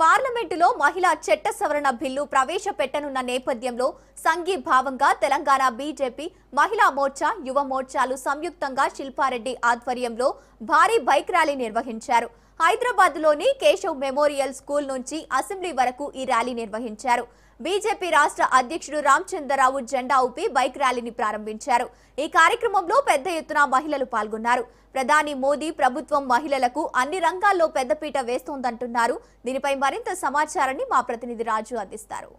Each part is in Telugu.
పార్లమెంటులో మహిళా చట్ట సవరణ బిల్లు ప్రవేశపెట్టనున్న నేపథ్యంలో సంఘీభావంగా తెలంగాణ బీజేపీ మహిళా మోర్చా యువ మోర్చాలు సంయుక్తంగా శిల్పారెడ్డి ఆధ్వర్యంలో భారీ బైక్ ర్యాలీ నిర్వహించారు. హైదరాబాద్లోని కేశవ్ మెమోరియల్ స్కూల్ నుంచి అసెంబ్లీ వరకు ఈ ర్యాలీ నిర్వహించారు. బీజేపీ రాష్ట్ర అధ్యక్షుడు రామచంద్రరావు జెండా ఊపి బైక్ ర్యాలీని ప్రారంభించారు. ఈ కార్యక్రమంలో పెద్ద ఎత్తున మహిళలు పాల్గొన్నారు. ప్రధాని మోదీ ప్రభుత్వం మహిళలకు అన్ని రంగాల్లో పెద్దపీట వేస్తోందంటున్నారు. దీనిపై మరింత సమాచారాన్ని మా ప్రతినిధి రాజు అందిస్తారు.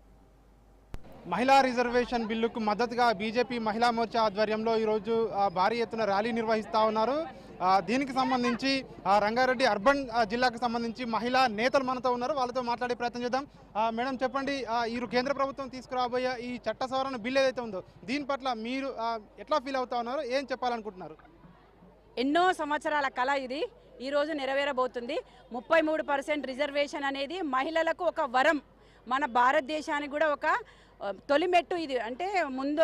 మహిళా రిజర్వేషన్ బిల్లుకు మద్దతుగా బీజేపీ మహిళా మోర్చా ఆధ్వర్యంలో ఈరోజు భారీ ఎత్తున ర్యాలీ నిర్వహిస్తూ ఉన్నారు. దీనికి సంబంధించి రంగారెడ్డి అర్బన్ జిల్లాకు సంబంధించి మహిళా నేతలు మనతో ఉన్నారు. వాళ్ళతో మాట్లాడే ప్రయత్నం చేద్దాం. మేడం చెప్పండి, ఈ కేంద్ర ప్రభుత్వం తీసుకురాబోయే ఈ చట్ట సవరణ బిల్లు ఏదైతే ఉందో దీని పట్ల మీరు ఎట్లా ఫీల్ అవుతా ఉన్నారు, ఏం చెప్పాలనుకుంటున్నారు? ఎన్నో సంవత్సరాల కళ ఇది ఈరోజు నెరవేరబోతుంది. 33% రిజర్వేషన్ అనేది మహిళలకు ఒక వరం. మన భారతదేశానికి కూడా ఒక తొలిమెట్టు ఇది. అంటే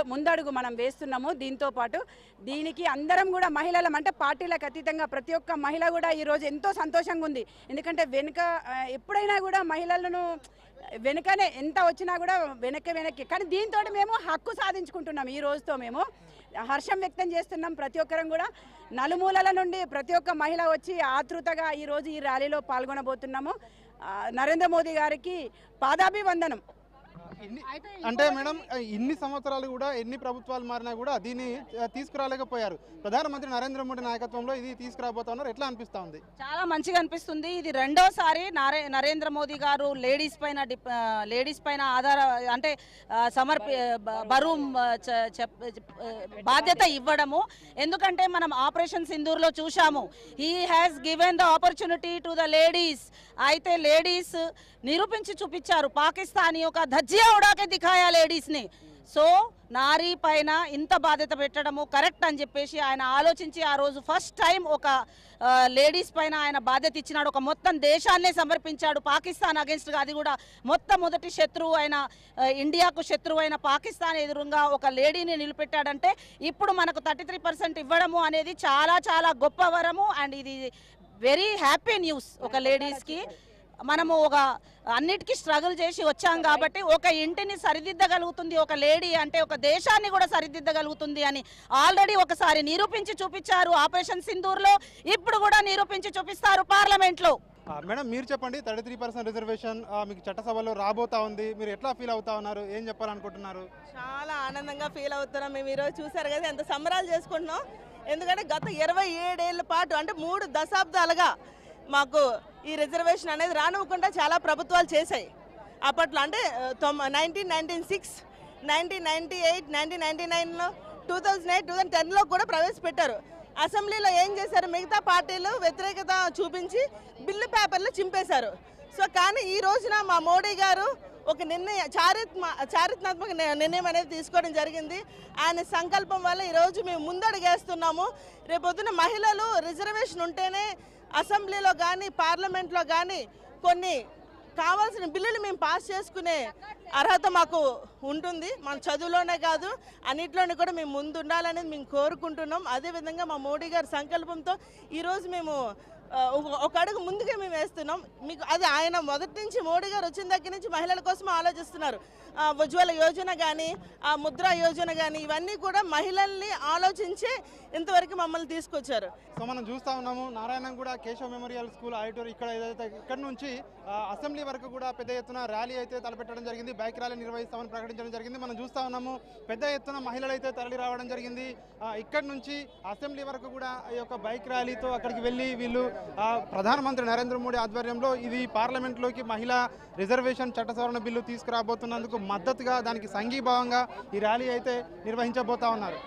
ముందడుగు మనం వేస్తున్నాము. దీంతో పాటు దీనికి అందరం కూడా మహిళలం అంటే పార్టీలకు అతీతంగా ప్రతి ఒక్క మహిళ కూడా ఈరోజు ఎంతో సంతోషంగా ఉంది. ఎందుకంటే ఎప్పుడైనా కూడా మహిళలను వెనుకనే ఎంత వచ్చినా కూడా వెనక్కి కానీ దీంతో మేము హక్కు సాధించుకుంటున్నాం. ఈ రోజుతో మేము హర్షం వ్యక్తం చేస్తున్నాం. ప్రతి ఒక్కరం కూడా నలుమూలల నుండి ప్రతి ఒక్క మహిళ వచ్చి ఆతృతగా ఈరోజు ఈ ర్యాలీలో పాల్గొనబోతున్నాము. నరేంద్ర మోదీ గారికి పాదాభివందనం. అంటే మేడం, ఇన్ని సంవత్సరాలు కూడా ఎన్ని ప్రభుత్వాలు మారినా కూడా దీన్ని తీసుకురాలేకపోయారు. ప్రధానమంత్రి నరేంద్ర మోడీ నాయకత్వంలో ఇది తీసుకురాబోతున్నారు. ఎట్లా అనిపిస్తా ఉంది? చాలా మంచిగా అనిపిస్తుంది. ఇది రెండోసారి నరేంద్ర మోదీ గారు లేడీస్ పైన అంటే బరువు బాధ్యత ఇవ్వడము. ఎందుకంటే మనం ఆపరేషన్ సింధూర్లో చూసాము. He has given the opportunity to the ladies. అయితే లేడీస్ నిరూపించి చూపించారు. పాకిస్తానీ ఒక ధజ్జియా ఉడాకే దిఖాయా లేడీస్ని. సో నారీ పైన ఇంత బాధ్యత పెట్టడము కరెక్ట్ అని చెప్పేసి ఆయన ఆలోచించి ఆ రోజు ఫస్ట్ టైం ఒక లేడీస్ పైన ఆయన బాధ్యత ఇచ్చినాడు. ఒక మొత్తం దేశాన్నే సమర్పించాడు పాకిస్తాన్ అగెన్స్ట్గా. అది కూడా మొట్టమొదటి శత్రువు అయిన ఇండియాకు శత్రువు అయిన పాకిస్తాన్ ఎదురుగా ఒక లేడీని నిలబెట్టాడంటే ఇప్పుడు మనకు 33% ఇవ్వడము అనేది చాలా చాలా గొప్ప వరము. అండ్ ఇది వెరీ హ్యాపీ న్యూస్. ఒక లేడీస్కి మనము అన్నిటికీ స్ట్రగుల్ చేసి వచ్చాం కాబట్టి ఒక ఇంటిని సరిదిద్దగలుగుతుంది ఒక లేడీ అంటే ఒక దేశాన్ని కూడా సరిదిద్దగలుగుతుంది అని ఆల్రెడీ ఒకసారి నిరూపించి చూపించారు ఆపరేషన్ సింధూర్లో. ఇప్పుడు కూడా నిరూపించి చూపిస్తారు పార్లమెంట్లో. మేడం మీరు చెప్పండి, 33% రిజర్వేషన్ మీకు చట్టసభలో రాబోతా ఉంది. మీరు ఎట్లా ఫీల్ అవుతా ఉన్నారు, ఏం చెప్పాలనుకుంటున్నారు? చాలా ఆనందంగా ఫీల్ అవుతున్నాం. మేము ఈరోజు చూసారు కదా ఎంత సంబరాలు చేసుకుంటున్నాం. ఎందుకంటే గత 27 ఏళ్ల పాటు అంటే 3 దశాబ్దాలుగా మాకు ఈ రిజర్వేషన్ అనేది రానివ్వకుండా చాలా ప్రభుత్వాలు చేశాయి. అప్పట్లో అంటే 1996, 1998, 1999లో 2008, 2010లో కూడా ప్రవేశపెట్టారు. అసెంబ్లీలో ఏం చేశారు, మిగతా పార్టీలు వ్యతిరేకత చూపించి బిల్లు పేపర్లు చింపేశారు. సో కానీ ఈ రోజున మా మోడీ గారు ఒక చారిత్రాత్మక నిర్ణయం అనేది తీసుకోవడం జరిగింది. ఆయన సంకల్పం వల్ల ఈరోజు మేము ముందడుగేస్తున్నాము. రేపొద్దున మహిళలు రిజర్వేషన్ ఉంటేనే అసెంబ్లీలో కానీ పార్లమెంట్లో కానీ కొన్ని కావాల్సిన బిల్లులు మేము పాస్ చేసుకునే అర్హత మాకు ఉంటుంది. మన చదువులోనే కాదు అన్నిట్లోనే కూడా మేము ముందు ఉండాలనేది మేము కోరుకుంటున్నాం. అదేవిధంగా మా మోడీ గారి సంకల్పంతో ఈరోజు మేము ఒక అడుగు ముందుగా మేము వేస్తున్నాం. మీకు అది ఆయన మొదటి నుంచి మోడీ గారు వచ్చిన దగ్గర నుంచి మహిళల కోసం ఆలోచిస్తున్నారు. ఉజ్వల యోజన కానీ ముద్రా యోజన కానీ ఇవన్నీ కూడా మహిళల్ని ఆలోచించి ఇంతవరకు మమ్మల్ని తీసుకొచ్చారు. సో మనం చూస్తూ ఉన్నాము నారాయణగూడ కేశవ్ మెమోరియల్ స్కూల్ ఆడిటోర్ ఇక్కడ నుంచి అసెంబ్లీ వరకు కూడా పెద్ద ఎత్తున ర్యాలీ అయితే తలపెట్టడం జరిగింది. బైక్ ర్యాలీ నిర్వహిస్తామని ప్రకటించడం జరిగింది. మనం చూస్తూ ఉన్నాము పెద్ద ఎత్తున మహిళలు అయితే తరలి రావడం జరిగింది. ఇక్కడ నుంచి అసెంబ్లీ వరకు కూడా ఈ యొక్క బైక్ ర్యాలీతో అక్కడికి వెళ్ళి వీళ్ళు ప్రధానమంత్రి నరేంద్ర మోడీ ఆధ్వర్యంలో ఇది పార్లమెంట్లోకి మహిళా రిజర్వేషన్ చట్ట సవరణ బిల్లు తీసుకురాబోతున్నందుకు మద్దతుగా దానికి సంఘీభావంగా ఈ ర్యాలీ అయితే నిర్వహించబోతా ఉన్నారు.